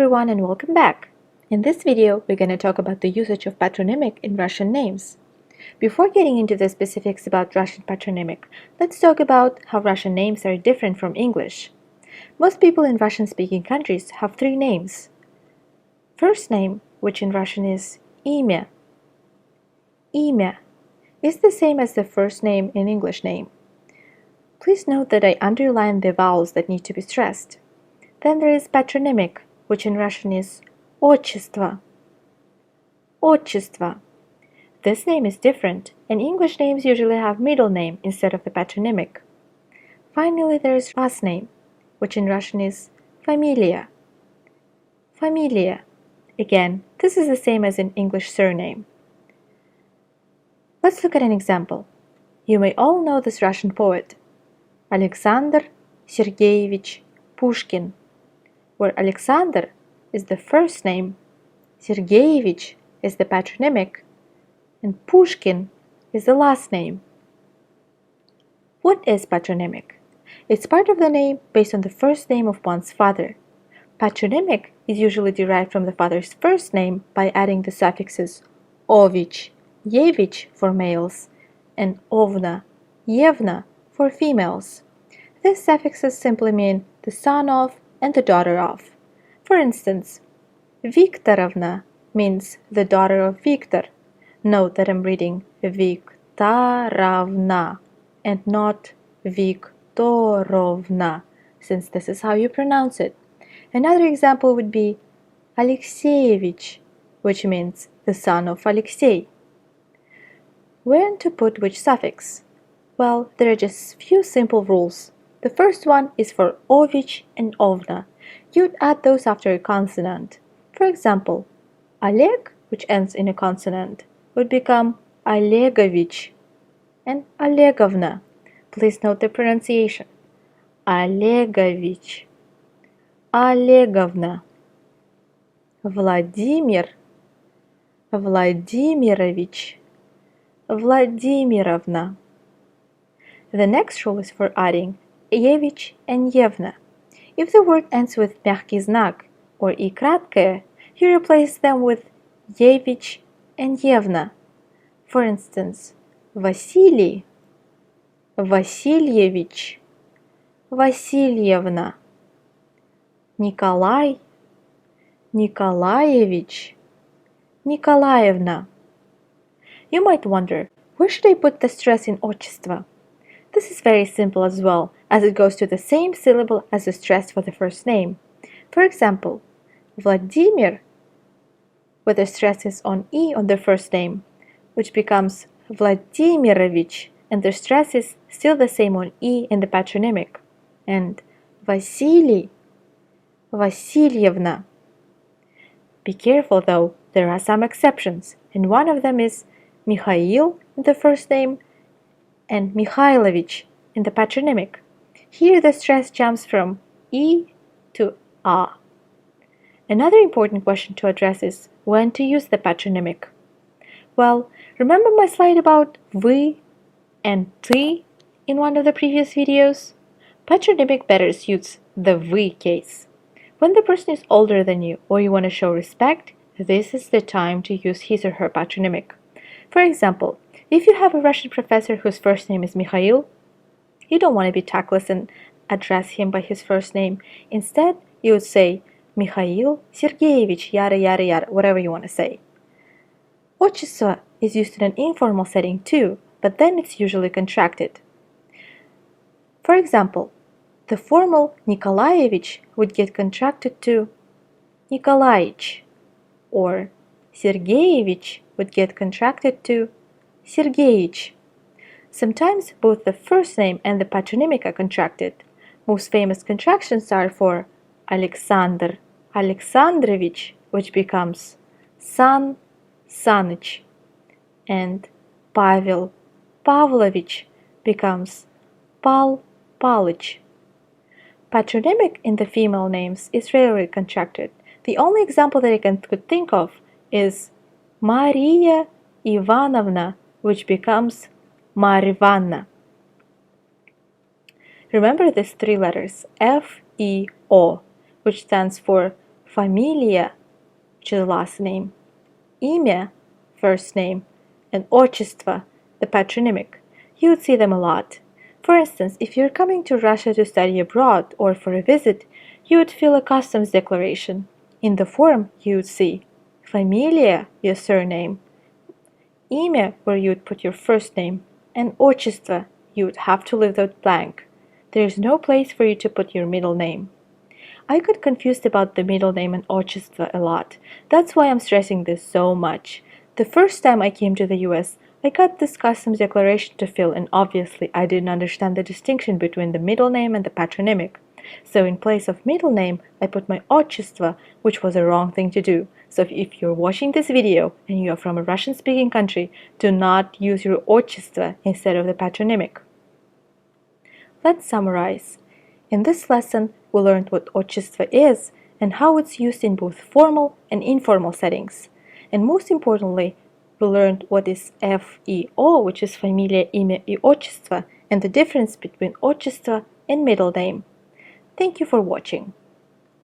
everyone and welcome back! In this video, we're going to talk about the usage of patronymic in Russian names. Before getting into the specifics about Russian patronymic, let's talk about how Russian names are different from English. Most people in Russian-speaking countries have three names. First name, which in Russian is имя. Имя is the same as the first name in English name. Please note that I underline the vowels that need to be stressed. Then there is patronymic, which in Russian is отчество. Отчество. This name is different, and English names usually have middle name instead of the patronymic. Finally, there is last name, which in Russian is familia. Familia. Again, this is the same as in English surname. Let's look at an example. You may all know this Russian poet, Alexander Sergeyevich Pushkin, where Alexander is the first name, Sergeyevich is the patronymic, and Pushkin is the last name. What is patronymic? It's part of the name based on the first name of one's father. Patronymic is usually derived from the father's first name by adding the suffixes ovich, yevich for males, and ovna, yevna for females. These suffixes simply mean the son of and the daughter of. For instance, Viktorovna means the daughter of Victor. Note that I'm reading Viktorovna and not Viktorovna, since this is how you pronounce it. Another example would be Alexeyevich, which means the son of Alexei. When to put which suffix? Well, there are just few simple rules. The first one is for ovich and ovna. You'd add those after a consonant. For example, Oleg, which ends in a consonant, would become Olegovich, and Olegovna. Please note the pronunciation. Olegovich, Olegovna. Vladimir, Vladimirovich, Vladimirovna. The next rule is for adding Yevich and Yevna. If the word ends with мягкий знак or I краткое, you replace them with Yevich and Yevna. For instance, Vasily, Vasilyevich, Vasilyevna. Nikolai, Nikolaevich, Nikolaevna. You might wonder, where should I put the stress in отчество? This is very simple as well, as it goes to the same syllable as the stress for the first name. For example, Vladimir, where the stress is on I on the first name, which becomes Vladimirovich, and the stress is still the same on I in the patronymic. And Vasily, Vasilyevna. Be careful though, there are some exceptions, and one of them is Mikhail in the first name and Mikhailovich in the patronymic. Here the stress jumps from I to A. Another important question to address is when to use the patronymic. Well, remember my slide about вы and ты in one of the previous videos? Patronymic better suits the вы case. When the person is older than you or you want to show respect, this is the time to use his or her patronymic. For example, if you have a Russian professor whose first name is Mikhail, you don't want to be tactless and address him by his first name. Instead, you would say Mikhail Sergeyevich, yada yada yada, whatever you want to say. Отчество is used in an informal setting too, but then it's usually contracted. For example, the formal Nikolaevich would get contracted to Nikolaich, or Sergeyevich would get contracted to Sergeyich. Sometimes both the first name and the patronymic are contracted. Most famous contractions are for Alexander Alexandrovich, which becomes San Sanich, and Pavel Pavlovich becomes Pal Palich. Patronymic in the female names is rarely contracted. The only example that I could think of is Maria Ivanovna, which becomes Marivanna. Remember these three letters, F-E-O, which stands for familia, which is the last name, имя, first name, and отчество, the patronymic. You would see them a lot. For instance, if you're coming to Russia to study abroad or for a visit, you would fill a customs declaration. In the form, you would see familia, your surname, имя, where you would put your first name, and отчество, you would have to leave that blank. There is no place for you to put your middle name. I got confused about the middle name and отчество a lot. That's why I'm stressing this so much. The first time I came to the US, I got this customs declaration to fill, and obviously I didn't understand the distinction between the middle name and the patronymic. So in place of middle name, I put my отчество, which was a wrong thing to do. So if you're watching this video and you are from a Russian-speaking country, do not use your отчество instead of the patronymic. Let's summarize. In this lesson, we learned what отчество is and how it's used in both formal and informal settings. And most importantly, we learned what is FEO, which is familia, имя и отчество, and the difference between отчество and middle name. Thank you for watching.